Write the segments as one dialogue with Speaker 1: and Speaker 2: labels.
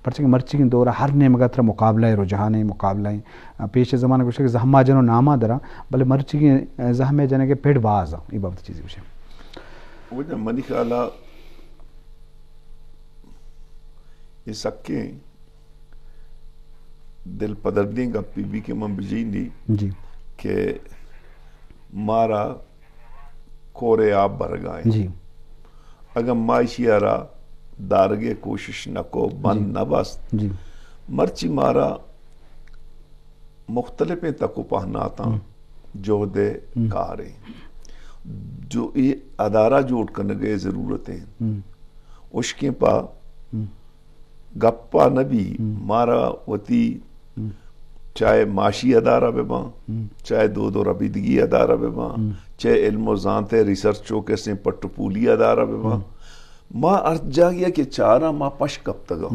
Speaker 1: پرچہ مرچی کی دورہ ہر نے مگا تر مقابلہ ہے رجحان مقابلہ ہے پیش زمانہ کچھ زہما جنو نامہ درا بلے مرچی کی زہمے جنے کے پیڑ باز یہ بابت چیزی کچھ
Speaker 2: وجہ منی خیالہ یہ سکے دل پدردیں گا پی بی کے من بجیندی
Speaker 1: جی
Speaker 2: کہ مارا کورے آپ برگائیں
Speaker 1: جی
Speaker 2: اگر معاشی آرا دارگے کوشش نہ کو بند نہ بست
Speaker 1: جی
Speaker 2: مرچی مارا مختلف تکو پہنا تھا جو دے کارے جو یہ ادارہ جوڑ کرنے گئے ضرورتیں اس کے پا گپا نبی مارا وتی چاہے معاشی ادارہ بے ماں چاہے دو ربیدگی ادارہ بے ماں چاہے علم و زانتے ریسرچوں کے سے پٹپولی ادارہ بے ماں ارد جا گیا کہ چارہ ماں پش کب تگا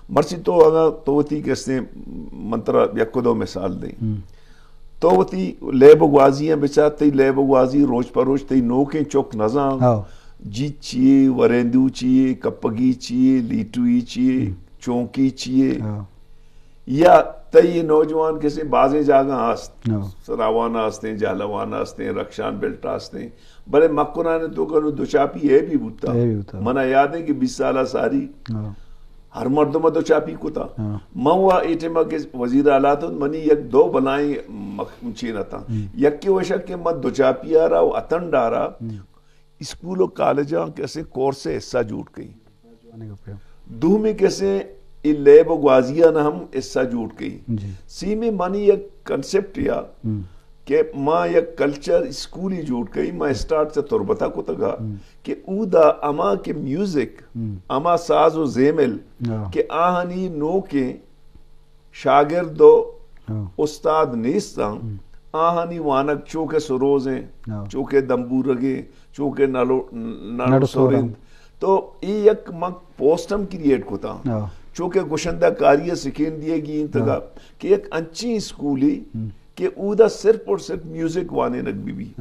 Speaker 2: مرچی تو اگر توتی کے سے منترہ یک دو مثال دیں تو وتی لیب گوازی ہیں بچہ تی لیب گوازی روز پر روز تی نوکیں چوک نظام جیت چیئے ورندو چیئے کپگی چیئے لیٹوئی چیئے چونکی چیئے یا تی نوجوان کسی بازیں جاگاں آست سراوانا آستیں جہلوانا آستیں رکشان بیلٹ آستیں بلے مکونانے تو کرو دو چاپی ہے بھی بوتا منہ یاد ہے کہ 20 سالہ ساری ہر مردمہ دو چاپی کو تھا مہوا ایٹمہ کے وزیر اعلیٰ تھا منی یک دو بلائیں مچینہ تھا یک کی وشک کے مد دو چاپی آ رہا اتن ڈارا اسکول و کالجاں کیسے کورسے حصہ جوٹ گئی دو میں کیسے لیب و گوازیاں نہ ہم حصہ جوٹ گئی سی میں منی یک کنسپٹ یا کہ ماں یک کلچر اسکولی جوٹ گئی ماں اسٹارٹ سے تربتہ کو تگا کہ او دا اما کے میوزک اما ساز و زیمل کہ آہنی نو کے شاگرد و استاد نیستاں آہنی وانک چوکے سروزیں چوکے دمبو رگے چوکے نالو سورند تو یہ یک مک پوسٹم کریٹ کو تھا چوکے گوشندہ کاریہ سکھین دیے گی انتگا کہ ایک انچی اسکولی کہ او دا صرف اور صرف میوزک وانے نگ بھی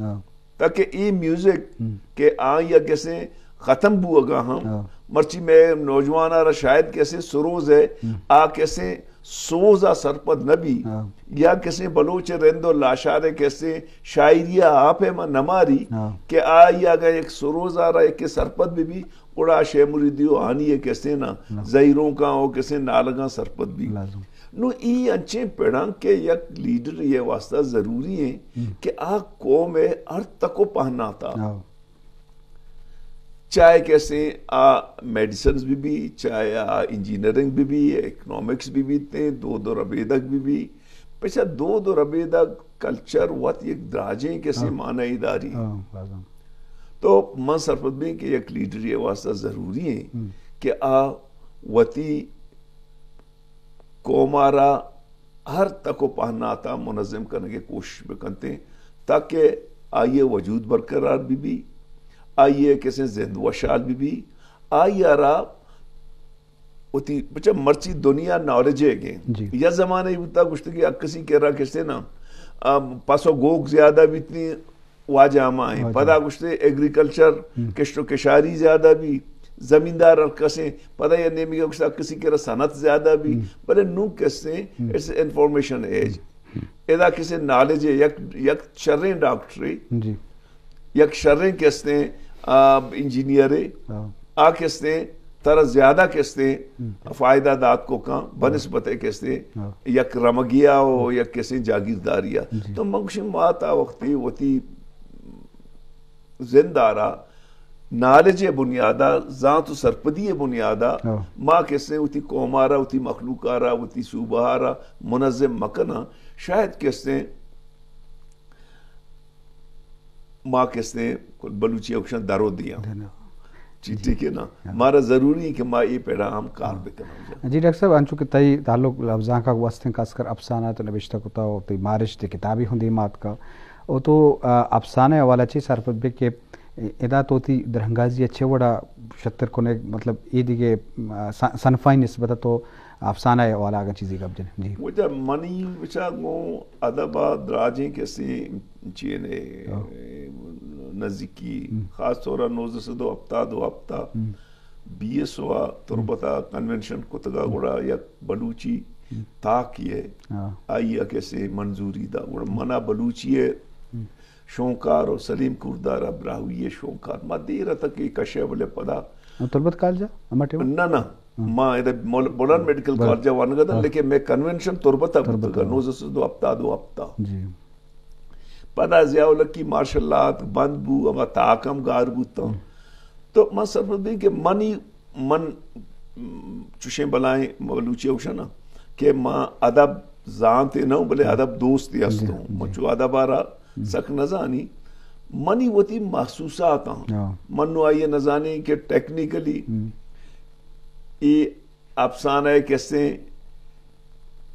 Speaker 2: تاکہ ای میوزک کہ یا کیسے ختم بو اگا ہم مرچی میں نوجوان آرہ شاید کیسے سروز ہے کیسے سوزا سرپد نبی یا کیسے بلوچ رندو لاشارے کیسے شاعریہ آپ ہے نماری کہ یا اگر ایک سروز آ رہا ہے کہ سرپد بھی اڑا شے مریدیو آنی ہے کیسے نا زہیروں کا ہو کیسے نالگاں سرپد بھی نو ای انچے پیڑاں کے یک لیڈر یہ واسطہ ضروری ہے کہ قوم ہے ہر تکو پہنا تھا چاہے کیسے میڈیسنز بھی چاہے انجینئرنگ بھی اکنامکس بھی تھے دو ربیدک بھی پیچھا دو ربیدک کلچر وقت یک دراجیں کیسے معنی داری تو من سرپد میں کہ یک لیڈر یہ واسطہ ضروری ہے کہ وتی قومارا ہر تکو پہنا تھا منظم کرنے کے کوشش بکنتے تاکہ آئیے وجود برقرار بھی آئیے کیسے زند وشال بھی آئیے رہا ہوتی بچہ مرچی دنیا نالجے گئے یا زمانے ہوتا گشتگی اکسی کہہ رہا کیسے نا پاسو گوگ زیادہ بھی اتنی واجہ آمائیں پدا گشتے ایگریکلچر کشت و کشاری زیادہ بھی زمیندار کسے پدا یا نیمی گشتا کسی کہہ رہا صنعت زیادہ بھی بلے نو کسے it's information age ایدہ کسے نالج ہے یک شریں ڈاکٹری یک شریں کستے انجینئرے کستے تر زیادہ کستے فائدہ دات کو کہاں بنسبت کستے یک رمگیا ہو یک کسے جاگیرداریا تو منگشن ماتا وقتی وتی زندارہ نالج بنیادہ ذات و سرپدی بنیادہ ماں کسے ہوتی قومارہ ہوتی مخلوقارہ ہوتی صوبہارہ منظم مکنہ شاید کسے ماں کسے بلوچی اکشن درو دیا ٹھیک ہے نا ہمارا ضروری ہے کہ ماں یہ پیڑا ہم کار بکنا
Speaker 1: جی ڈاکٹر صاحب انچو کہ تائی تعلق لفظاں کا واسطیں خاص کر افسانہ تو نوشتہ کتا ہو تی مارش تی کتابی ہندی مات کا او تو افسانے والا چی سرپد بے کہ ادا تو تی درہنگازی اچھے وڑا شتر کونے مطلب ای دیگے صنفائی نسبت تو افسانہ والا آگا چیزی کب جنے
Speaker 2: وہ جب منی بچا گو ادبا دراجیں کیسے چینے نزدیکی خاص طورا 1902 ہفتہ BSO تربتا کنونشن کتگا گوڑا یک بلوچی تاکیے آئیا کیسے منظوری دا گوڑا منا بلوچی شونکار اور سلیم کردارا براہوی شونکار ما دیرہ تک کشے بلے پدا
Speaker 1: تربت کالجا
Speaker 2: نا ما بولان میڈیکل کالجا وانگا دا لیکن میں کنونشن تربتا بتگا نوزس دو ہفتہ پدا زیاو لکی مارشل آرٹ بند بو اما تاکم گار بوتا تو ما سرپت بھی کہ من چوشیں بلائیں بلوچی اوشنا کہ ما ادب زانتے نہ بلے ادب دوستی ہستوں مچو ادب آرا سک نزانی منی وتی محسوسات ہاں منو آئیے نزانی کہ ٹیکنیکلی یہ افسانہ ہے کیسے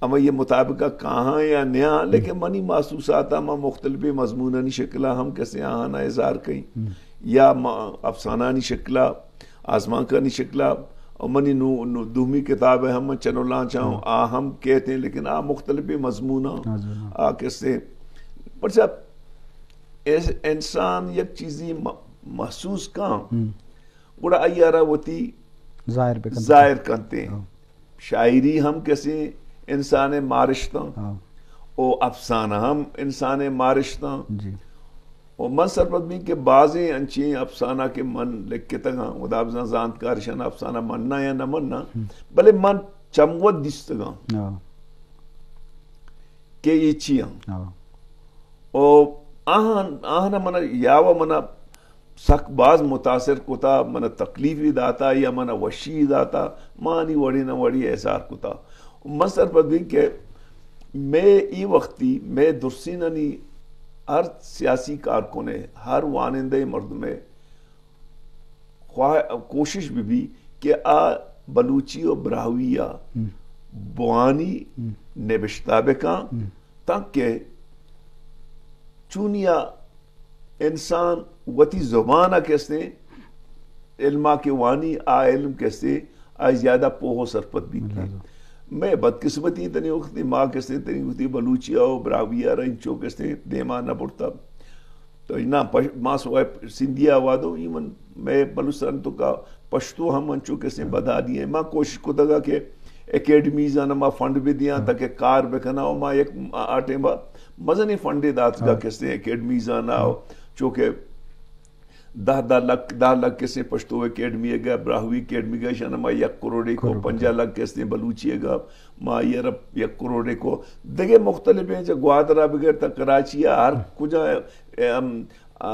Speaker 2: اما یہ مطابقہ کہاں یا نیا لیکن منی محسوسات اما مختلف مضمونانی شکلہ ہم کیسے آہانا اظہار کہیں یا افسانانی شکلہ آسمان کا نہیں شکلہ اور منی دومی کتاب ہے ہم چنولاں چاہوں ہم کہتے ہیں لیکن مختلف مضمونہ کیسے پر جب انسان یک چیزی محسوس کہاں بڑا ایارہ ہوتی ظاہر کرتے ہیں شاعری ہم کیسے انسان مارشتاں او افسانہ ہم انسان مارشتاں اور من سرپت بھی کہ بعضیں انچیں افسانہ کے من لکھ کے تگاں ودابزاں زانت کارشان افسانہ مننا یا نہ مننا بلے من چمود دستگاں کہ یہ چیاں اور آہنا منا یاوہ منا سک باز متاثر کتا منا تکلیفی داتا یا منا وشی داتا مانی وڑی نہ وڑی احسار کتا من سرپت بھی کہ میں ای وقتی میں درسینانی ہر سیاسی کارکنے ہر وانندے مرد میں کوشش بھی کہ بلوچی و براہویہ بوانی نبشتہ بکاں تاکہ چونیا انسان وتی زبانہ کیسے علمہ کے وانی علم کیسے زیادہ پوہو سرپت بھی کی میں بدقسمتی تنی وقتی ماں کیسے تنی وقتی بلوچیہ و براہویہ رنچو کیسے دیما نہ پڑتا تو نا ماں سوائے سندھیا وادو ایمن میں بلوچستان تو کا پشتو ہم انچو کیسے بدا دیئے ماں کوشش کو دگا کہ اکیڈمیز آنا ماں فنڈ بھی دیا تاکہ کار بکنا ہو ماں ایک آٹے ماں مزنی فنڈی دات کا کیسے اکیڈمیز آنا ہو چونکہ 10 لاکھ کیسے پشتو اکیڈمی ہے گا براہوی اکیڈمی گا شانا ماں 1 کروڑے کو 5 لاکھ کیسے بلوچی ہے گا ماں یہ رب 1 کروڑے کو دیکھے مختلف ہیں جو گوادرہ بغیر تا کراچی ہر کجا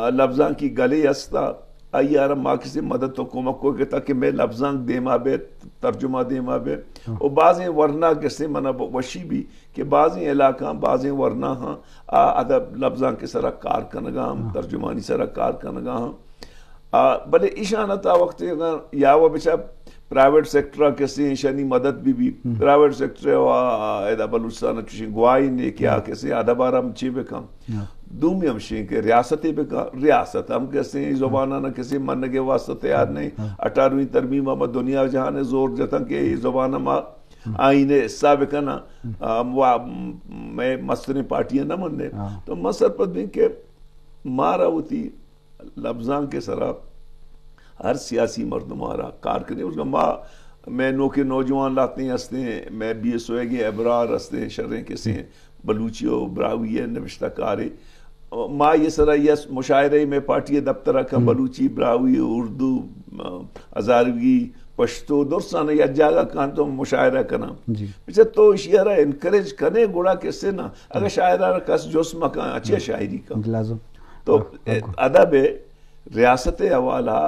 Speaker 2: لفظاں کی گلے ہستا آئی آرہ ماں کسی مدد تو کمک کو کہتا کہ میں لفظاں دیما بے ترجمہ دیما بے اور بعضیں ورنہ کسی منہ وشی بھی کہ بعضیں علاقہ بعضیں ورنہ ہاں ادب لفظاں کے سرہ کار کنگا ہم ترجمانی سرہ کار کنگا ہم بلے ایشانہ تا وقت یا وہ بچہ پرائیویٹ سیکٹرہ کسی شانی مدد بھی پرائیویٹ سیکٹرہ ایدہ بلوچستان چوشی گواہی نے کیا کسی ادبارہ ہم چی بکم دومی ہم شیں کہ ریاستی بکم ریاست ہم کسی زبانہ نہ کسی منگے واسطہ تیار نہیں 18ویں ترمیم ہم دنیا جہاں نے زور جتا کہ یہ زبانہ ما آئینے حصہ بکنا میں مستنی پارٹیاں نہ مننے تو مصر پر بھی کہ مارا ہوتی لفظاں کے سرہ ہر سیاسی مرد مارا کار کرنے اس کا ماں میں نوکے نوجوان لاتے ہیں ہستے ہیں میں BSO گے ابرار ہستے ہیں شریں کسی ہیں بلوچیو براہوی نوشتہ کارے ماں یہ سرہ یہ مشاعرے میں پارٹی دفترہ کا بلوچی براہوی اردو ہزاروی پشتو درسانہ یا جاگہ کان تو مشاعرہ کنا پیچھے تو اشیارہ انکریج کنے گوڑا کسے نا اگر شاعرہ کس جسمہ کا اچھے شاعری کا تو ادب ریاست حوالہ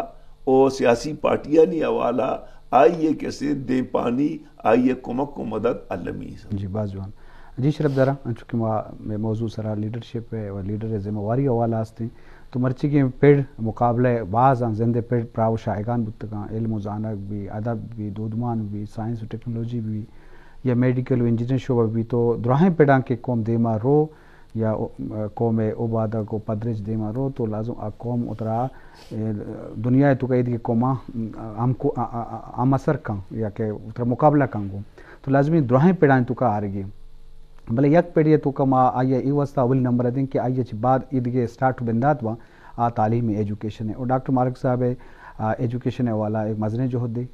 Speaker 2: اور سیاسی پارٹیاں نہیں حوالہ آئیے کیسے دے پانی آئیے کمک کو مدد علمی
Speaker 1: جی بازوان جی شرف دارا چونکہ موضوع سرا لیڈرشپ ہے اور لیڈر ذمہ واری حوالہ ہستے ہیں تو مرچی کے پیڑ مقابلے بعض زندہ پیڑ پراو شائگان بتگاں علم و زانک بھی ادب بھی دودمان بھی سائنس و ٹیکنالوجی بھی یا میڈیکل و انجینئر شعبہ بھی تو دراہیں پیڑاں کے قوم دیما رو یا قوم عبادہ کو پدرج دیما رو تو لازم قوم اترا دنیا تو قید کی قوماں ہم اثر کن یا کہ اترا مقابلہ کن گو تو لازمی دراہیں پیڑاں تو کا آ رہی بلے یک پیڑی تو کما آئیے ای واسطہ اول نمبر دیں کہ آئیے بعد عید کے سٹارٹ بندات وا تعلیمی ایجوکیشن ہے اور ڈاکٹر مالک صاحب ہے ایجوکیشن والا ایک مزنے جو دی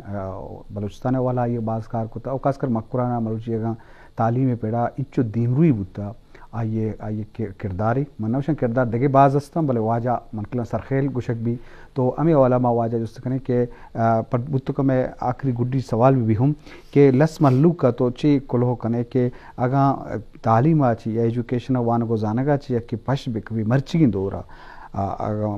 Speaker 1: بلوچستان والا یہ بعض کار کو او خاص کر مکرانا ملوچی گا تعلیم پیڑا انچو دیمروی بوتا آئیے کرداری منوشن کردار دگے بعض استم بلے واجہ منکلن سرخیل گشک بھی تو امی والا ما واجہ جس کنے کہ بتو کا میں آخری گڈی سوال بھی ہوں کہ لس ملوک کا تو چی کلو کنے کہ اگاں تعلیم آچی یا ایجوکیشن وان کو زانگا چی کہ پش بکوی مرچگین دورا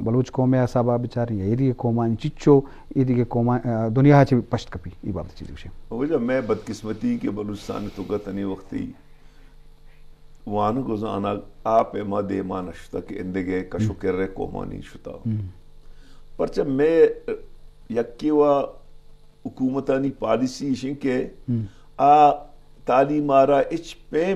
Speaker 1: بلوچ قوم صاحبہ بیچاری یا ایدی قوما چچو ایدی کے قوما دنیا چی پشت کپی ای بات چیز وشے
Speaker 2: وجہ میں بدقسمتی کے بلوچستان تو کا تنی وقتی وان کو زانا آپ اما دے ما نشتا کہ اندگے کشو کر رہے قومانی شتا پرچہ میں یکی و حکومتانی پالیسی شن کے تعلیم آرا اچ پے میں